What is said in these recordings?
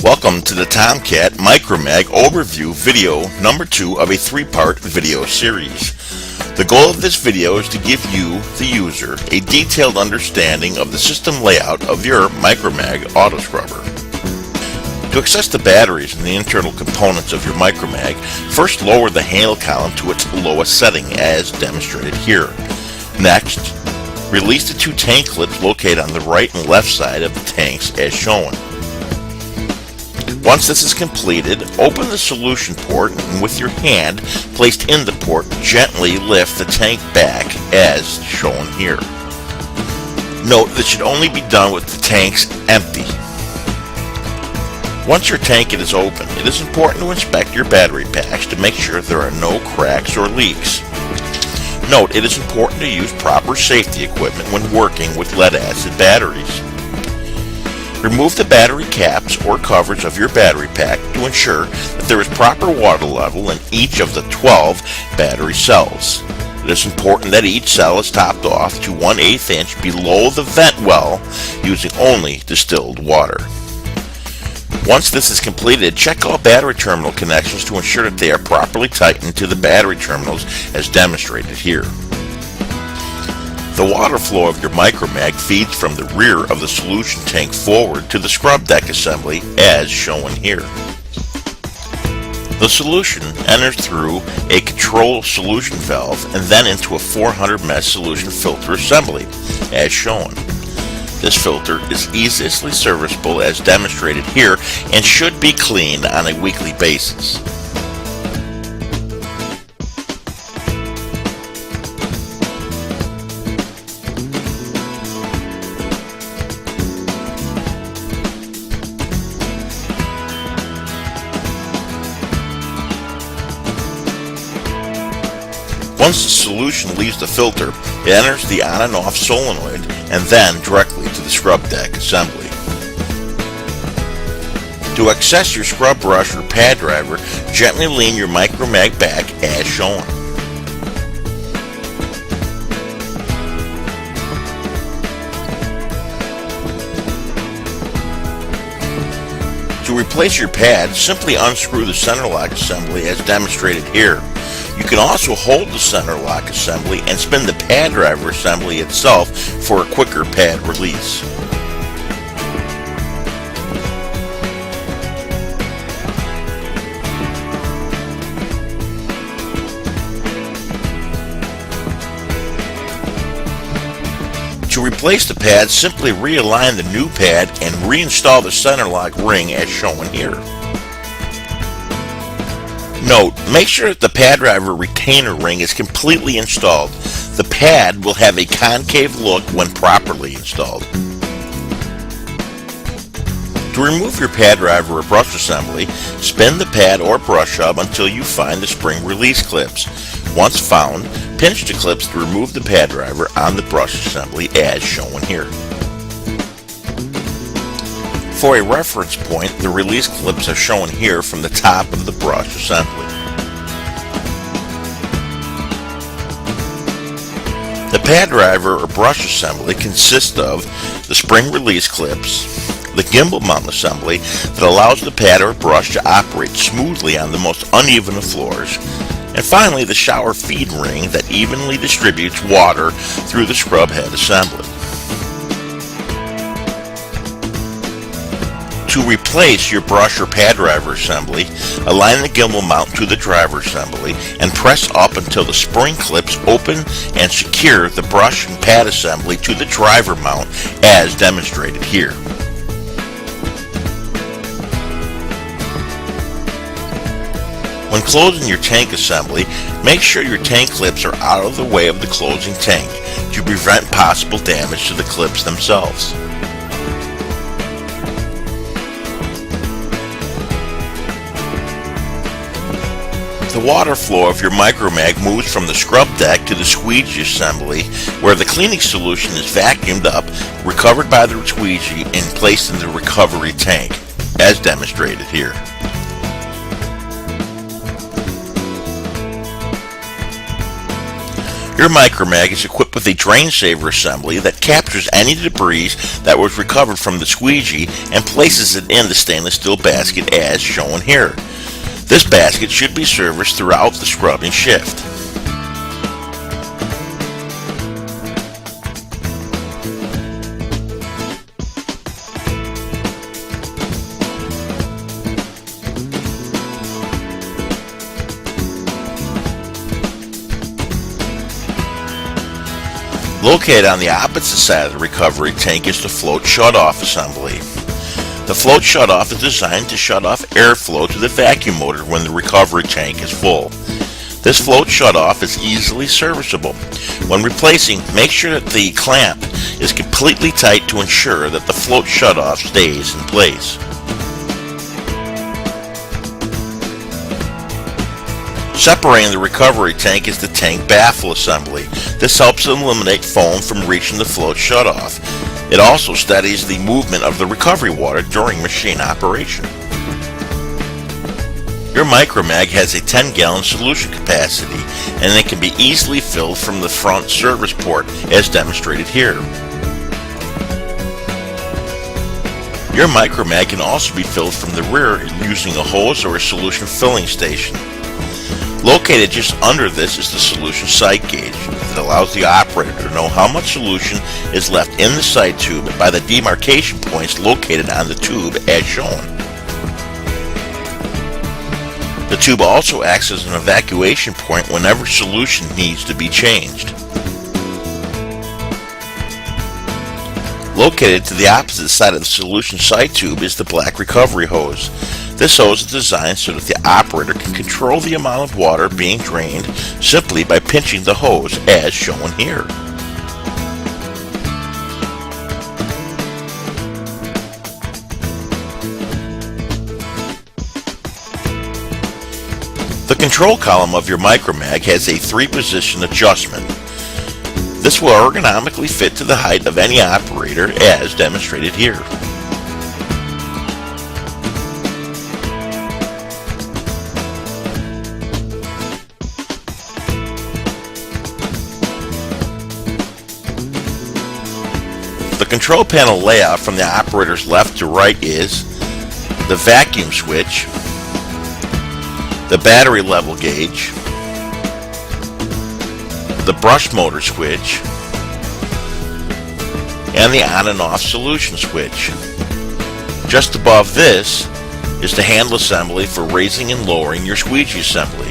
Welcome to the Tomcat MicroMag overview video number 2 of a 3-part video series. The goal of this video is to give you, the user, a detailed understanding of the system layout of your MicroMag auto scrubber. To access the batteries and the internal components of your MicroMag, first lower the handle column to its lowest setting as demonstrated here. Next, release the 2 tank clips located on the right and left side of the tanks as shown. Once this is completed, open the solution port and with your hand placed in the port, gently lift the tank back as shown here. Note this should only be done with the tanks empty. Once your tank is open, it is important to inspect your battery packs to make sure there are no cracks or leaks. Note it is important to use proper safety equipment when working with lead-acid batteries. Remove the battery caps or covers of your battery pack to ensure that there is proper water level in each of the 12 battery cells. It is important that each cell is topped off to 1/8 inch below the vent well using only distilled water. Once this is completed, check all battery terminal connections to ensure that they are properly tightened to the battery terminals as demonstrated here. The water flow of your MicroMag feeds from the rear of the solution tank forward to the scrub deck assembly as shown here. The solution enters through a control solution valve and then into a 400 mesh solution filter assembly as shown. This filter is easily serviceable as demonstrated here and should be cleaned on a weekly basis. Once the solution leaves the filter, it enters the on and off solenoid and then directly to the scrub deck assembly. To access your scrub brush or pad driver, gently lean your MicroMag back as shown. To replace your pad, simply unscrew the center lock assembly as demonstrated here. You can also hold the center lock assembly and spin the pad driver assembly itself for a quicker pad release. To replace the pad, simply realign the new pad and reinstall the center lock ring as shown here. Note, make sure that the pad driver retainer ring is completely installed. The pad will have a concave look when properly installed. To remove your pad driver or brush assembly, spin the pad or brush hub until you find the spring release clips. Once found, pinch the clips to remove the pad driver on the brush assembly as shown here. For a reference point, the release clips are shown here from the top of the brush assembly. The pad driver or brush assembly consists of the spring release clips, the gimbal mount assembly that allows the pad or brush to operate smoothly on the most uneven of floors, and finally the shower feed ring that evenly distributes water through the scrub head assembly. To replace your brush or pad driver assembly, align the gimbal mount to the driver assembly and press up until the spring clips open and secure the brush and pad assembly to the driver mount as demonstrated here. When closing your tank assembly, make sure your tank clips are out of the way of the closing tank to prevent possible damage to the clips themselves. The water flow of your MicroMag moves from the scrub deck to the squeegee assembly where the cleaning solution is vacuumed up, recovered by the squeegee and placed in the recovery tank, as demonstrated here. Your MicroMag is equipped with a drain saver assembly that captures any debris that was recovered from the squeegee and places it in the stainless steel basket as shown here. This basket should be serviced throughout the scrubbing shift. Located on the opposite side of the recovery tank is the float shutoff assembly. The float shutoff is designed to shut off airflow to the vacuum motor when the recovery tank is full. This float shutoff is easily serviceable. When replacing, make sure that the clamp is completely tight to ensure that the float shutoff stays in place. Separating the recovery tank is the tank baffle assembly. This helps eliminate foam from reaching the float shutoff. It also steadies the movement of the recovery water during machine operation. Your MicroMag has a 10-gallon solution capacity, and it can be easily filled from the front service port as demonstrated here. Your MicroMag can also be filled from the rear using a hose or a solution filling station. Located just under this is the solution sight gauge. It allows the operator to know how much solution is left in the sight tube by the demarcation points located on the tube as shown. The tube also acts as an evacuation point whenever solution needs to be changed. Located to the opposite side of the solution sight tube is the black recovery hose. This hose is designed so that the operator can control the amount of water being drained simply by pinching the hose as shown here. The control column of your MicroMag has a 3-position adjustment. This will ergonomically fit to the height of any operator as demonstrated here. The control panel layout from the operator's left to right is the vacuum switch, the battery level gauge, the brush motor switch, and the on and off solution switch. Just above this is the handle assembly for raising and lowering your squeegee assembly.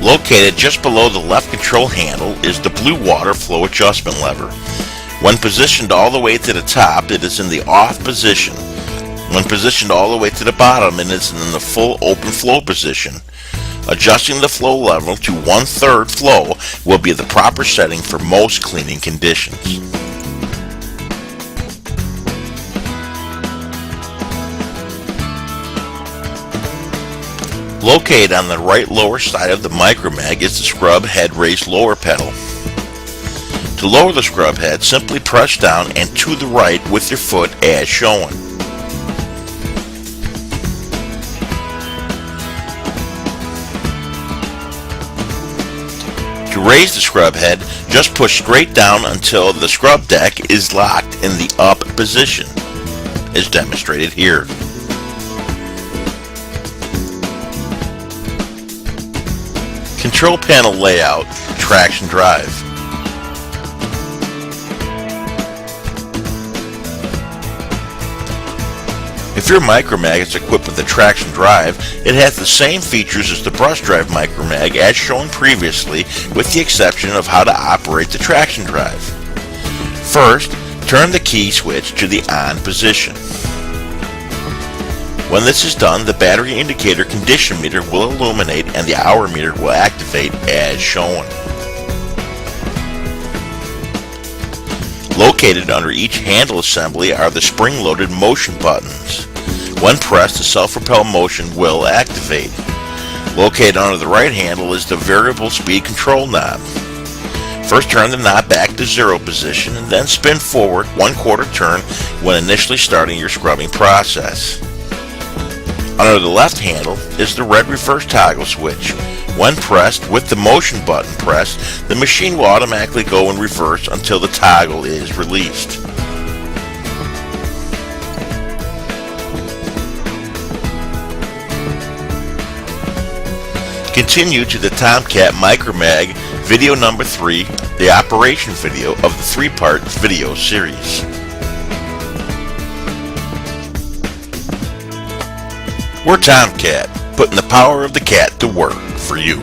Located just below the left control handle is the blue water flow adjustment lever. When positioned all the way to the top, it is in the off position. When positioned all the way to the bottom, it is in the full open flow position. Adjusting the flow level to 1/3 flow will be the proper setting for most cleaning conditions. Located on the right lower side of the MicroMag is the scrub head raised lower pedal. To lower the scrub head, simply press down and to the right with your foot as shown. To raise the scrub head, just push straight down until the scrub deck is locked in the up position, as demonstrated here. Control panel layout, traction drive. If your MicroMag is equipped with a traction drive, it has the same features as the brush drive MicroMag as shown previously, with the exception of how to operate the traction drive. First, turn the key switch to the on position. When this is done, the battery indicator condition meter will illuminate and the hour meter will activate as shown. Located under each handle assembly are the spring-loaded motion buttons. When pressed, the self-propel motion will activate. Located under the right handle is the variable speed control knob. First turn the knob back to 0 position and then spin forward 1/4 turn when initially starting your scrubbing process. Under the left handle is the red reverse toggle switch. When pressed with the motion button pressed, the machine will automatically go in reverse until the toggle is released. Continue to the Tomcat MicroMag video number 3, the operation video of the 3-part video series. We're Tomcat, putting the power of the cat to work for you.